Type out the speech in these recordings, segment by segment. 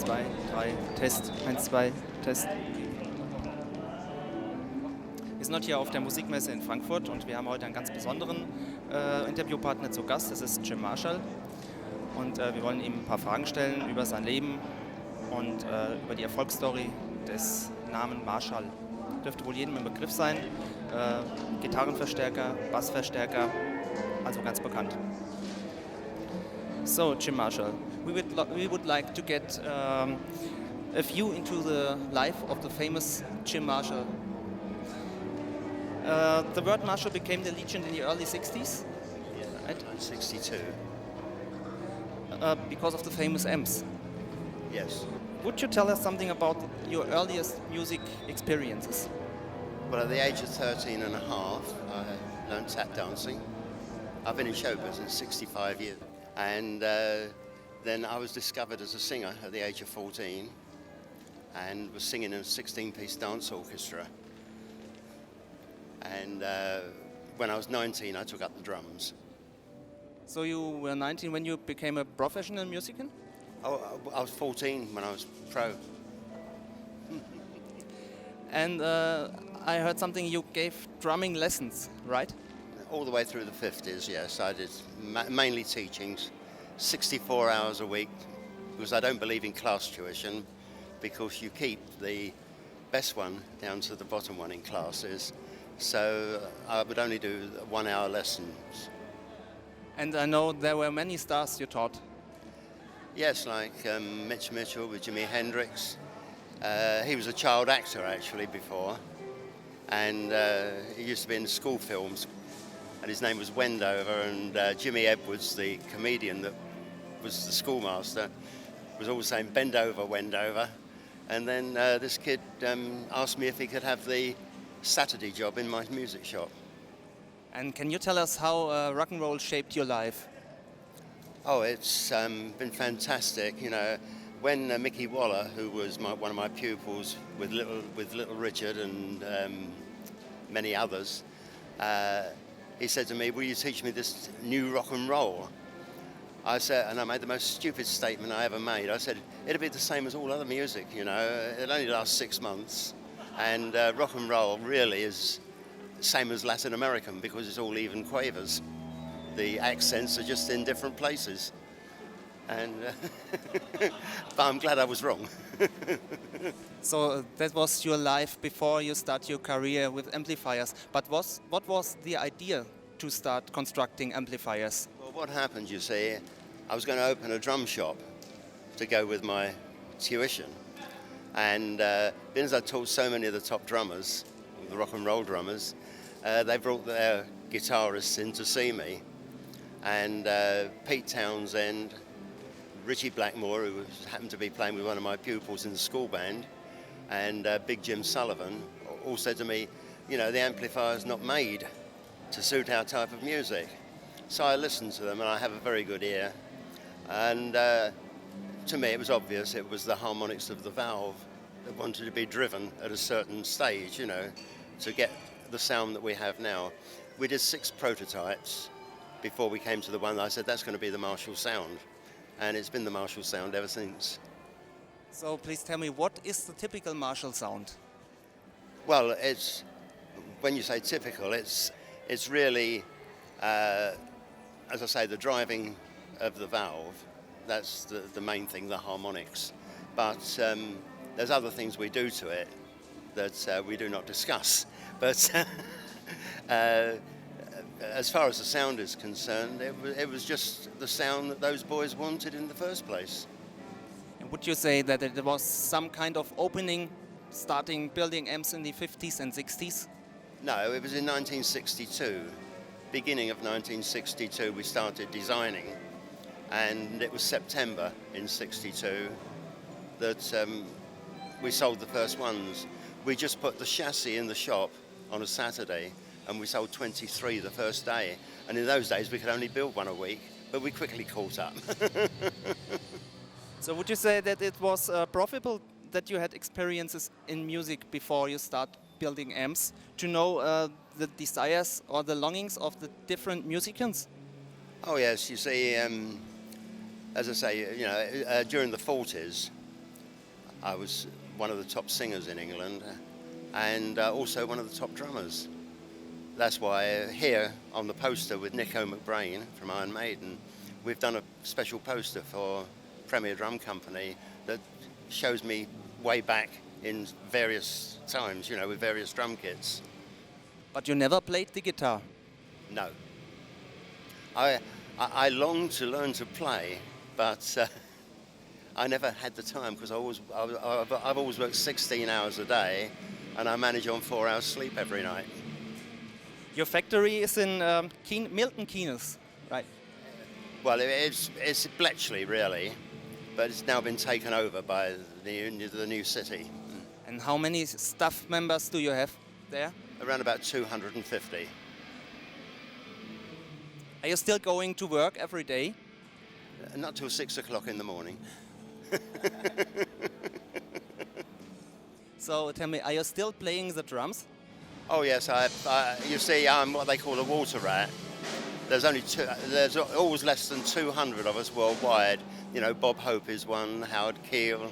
2, 3, Test, 1, 2, Test. Wir sind heute hier auf der Musikmesse in Frankfurt und wir haben heute einen ganz besonderen Interviewpartner zu Gast. Das ist Jim Marshall und wir wollen ihm ein paar Fragen stellen über sein Leben und über die Erfolgsstory des Namen Marshall. Dürfte wohl jedem im Begriff sein. Gitarrenverstärker, Bassverstärker, also ganz bekannt. So, Jim Marshall, we would like to get a view into the life of the famous Jim Marshall. The word Marshall became the legend in the early 60s? Yeah, right? 1962. Because of the famous amps. Yes. Would you tell us something about your earliest music experiences? Well, at the age of 13 and a half, I learned tap dancing. I've been in show business 65 years. And then I was discovered as a singer at the age of 14 and was singing in a 16-piece dance orchestra. And when I was 19, I took up the drums. So you were 19 when you became a professional musician? Oh, I was 14 when I was pro. And I heard something, you gave drumming lessons, right? All the way through the 50s, yes. I did mainly teachings, 64 hours a week, because I don't believe in class tuition, because you keep the best one down to the bottom one in classes. So I would only do 1 hour lessons. And I know there were many stars you taught. Yes, like Mitch Mitchell with Jimi Hendrix. He was a child actor actually before, and he used to be in school films, and his name was Wendover, and Jimmy Edwards, the comedian that was the schoolmaster, was always saying, "Bend over, Wendover." And then this kid asked me if he could have the Saturday job in my music shop. And can you tell us how rock and roll shaped your life? Oh, it's been fantastic. You know, when Mickey Waller, who was one of my pupils with Little Richard and many others, he said to me, "Will you teach me this new rock and roll?" I said, and I made the most stupid statement I ever made. I said, "It'll be the same as all other music, you know. It'll only last 6 months. And rock and roll really is the same as Latin American because it's all even quavers. The accents are just in different places." And but I'm glad I was wrong. So that was your life before you start your career with amplifiers. But what was the idea to start constructing amplifiers? Well, what happened, you see, I was going to open a drum shop to go with my tuition. And being as I taught so many of the top drummers, the rock and roll drummers, they brought their guitarists in to see me. And Pete Townsend, Richie Blackmore, who happened to be playing with one of my pupils in the school band, and Big Jim Sullivan all said to me, "You know, the amplifier's not made to suit our type of music." So I listened to them, and I have a very good ear. And to me, it was obvious it was the harmonics of the valve that wanted to be driven at a certain stage, you know, to get the sound that we have now. We did 6 prototypes before we came to the one that I said, that's going to be the Marshall sound. And it's been the Marshall sound ever since. So please tell me, what is the typical Marshall sound? Well, it's, when you say typical, it's really, as I say, the driving of the valve. That's the main thing, the harmonics. But there's other things we do to it that we do not discuss. But as far as the sound is concerned, it was just the sound that those boys wanted in the first place. And would you say that there was some kind of opening, starting building amps in the 50s and 60s? No, it was in 1962. Beginning of 1962, we started designing. And it was September in 62 that we sold the first ones. We just put the chassis in the shop on a Saturday, and we sold 23 the first day. And in those days, we could only build one a week, but we quickly caught up. So would you say that it was profitable that you had experiences in music before you start building amps, to know the desires or the longings of the different musicians? Oh yes, you see, as I say, you know, during the 40s, I was one of the top singers in England and also one of the top drummers. That's why here on the poster with Nico McBrain from Iron Maiden, we've done a special poster for Premier Drum Company that shows me way back in various times, with various drum kits. But you never played the guitar? No. I long to learn to play, but I never had the time because I've always worked 16 hours a day and I manage on 4 hours sleep every night. Your factory is in Milton Keynes, right? Well, it's Bletchley really, but it's now been taken over by the new city. And how many staff members do you have there? Around about 250. Are you still going to work every day? Not till 6 o'clock in the morning. So tell me, are you still playing the drums? Oh yes, you see, I'm what they call a water rat. There's always less than 200 of us worldwide. Bob Hope is one, Howard Keel,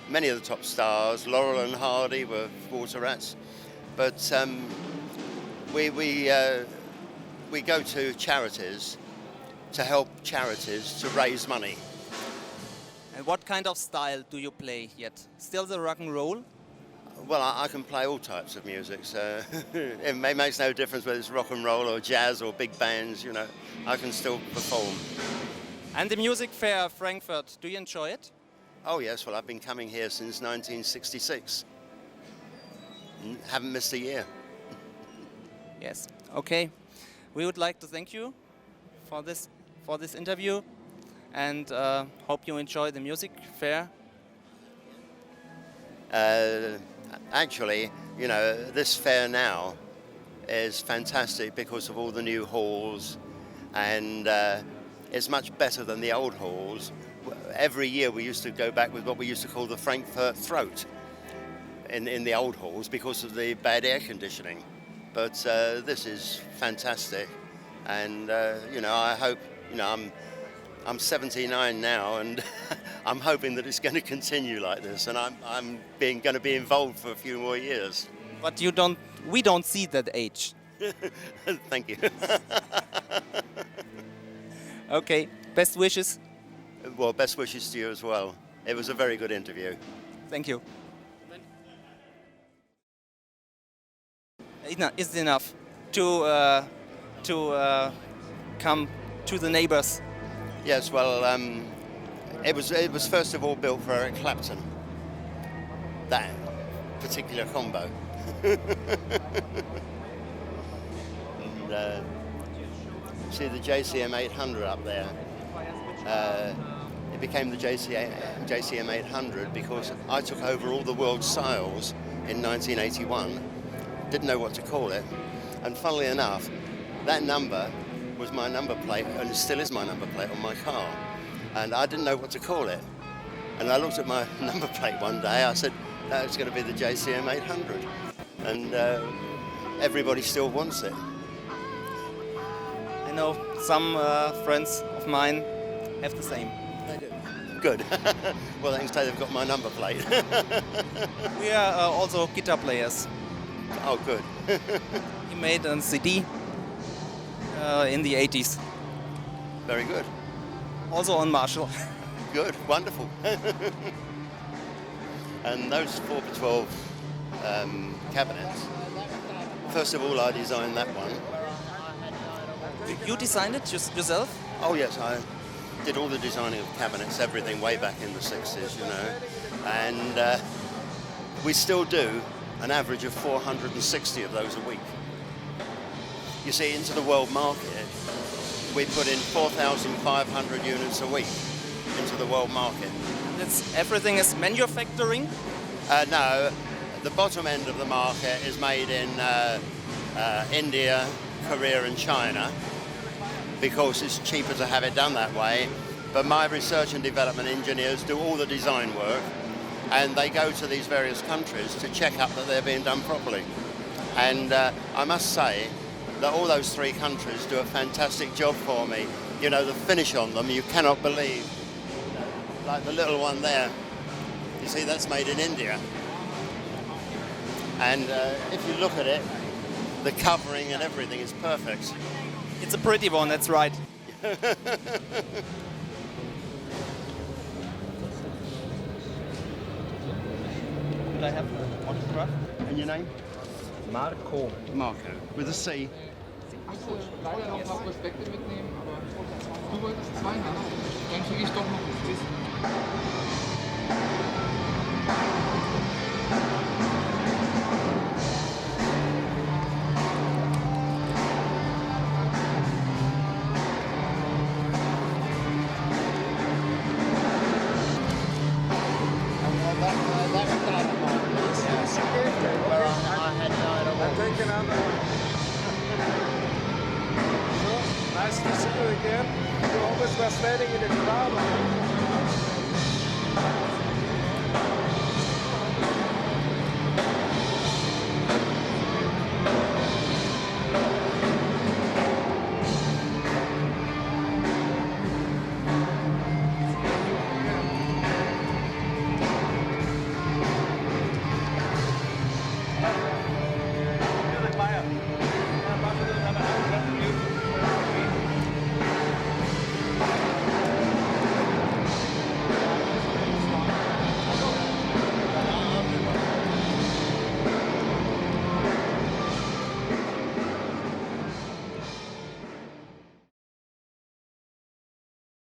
many of the top stars, Laurel and Hardy were water rats. But we go to charities to help charities to raise money. And what kind of style do you play yet? Still the rock and roll? Well, I can play all types of music, so it makes no difference whether it's rock and roll or jazz or big bands, I can still perform. And the music fair, Frankfurt, do you enjoy it? Oh yes, well I've been coming here since 1966. Haven't missed a year. Yes, okay. We would like to thank you for this interview and hope you enjoy the music fair. Actually, this fair now is fantastic because of all the new halls, and it's much better than the old halls. Every year we used to go back with what we used to call the Frankfurt throat in the old halls because of the bad air conditioning. But this is fantastic, and I hope, I'm 79 now, and I'm hoping that it's going to continue like this, and I'm going to be involved for a few more years. But we don't see that age. Thank you. Okay, best wishes. Well, best wishes to you as well. It was a very good interview. Thank you. Is it enough to come to the neighbors? Yes, well, it was first of all built for Eric Clapton, that particular combo. And see the JCM 800 up there. It became the JCM 800 because I took over all the world sales in 1981. Didn't know what to call it, and funnily enough, that number was my number plate, and it still is my number plate on my car, and I didn't know what to call it. And I looked at my number plate one day, I said, that's going to be the JCM 800, and everybody still wants it. I know some friends of mine have the same. They do. Good. Well, they can say they've got my number plate. We are also guitar players. Oh, good. He made a CD in the 80s. Very good. Also on Marshall. Good, wonderful. And those 4x12 cabinets, first of all I designed that one. You designed it yourself? Oh yes, I did all the designing of cabinets, everything way back in the 60s, and we still do an average of 460 of those a week. You see, into the world market, we put in 4,500 units a week into the world market. Everything is manufacturing? No, the bottom end of the market is made in India, Korea and China because it's cheaper to have it done that way. But my research and development engineers do all the design work, and they go to these various countries to check up that they're being done properly. And I must say that all those three countries do a fantastic job for me. The finish on them, you cannot believe. Like the little one there. You You see, that's made in India. And if you look at it, the covering and everything is perfect. It's a pretty one, that's right. Could I have an autograph? And your name? Marco. Marco, with a C. Achso, leider noch ein paar Prospekte mitnehmen, aber du wolltest 2 haben. Dann kriege ich doch noch ein Quiz. Nice to see you again. You always were standing in the crowd.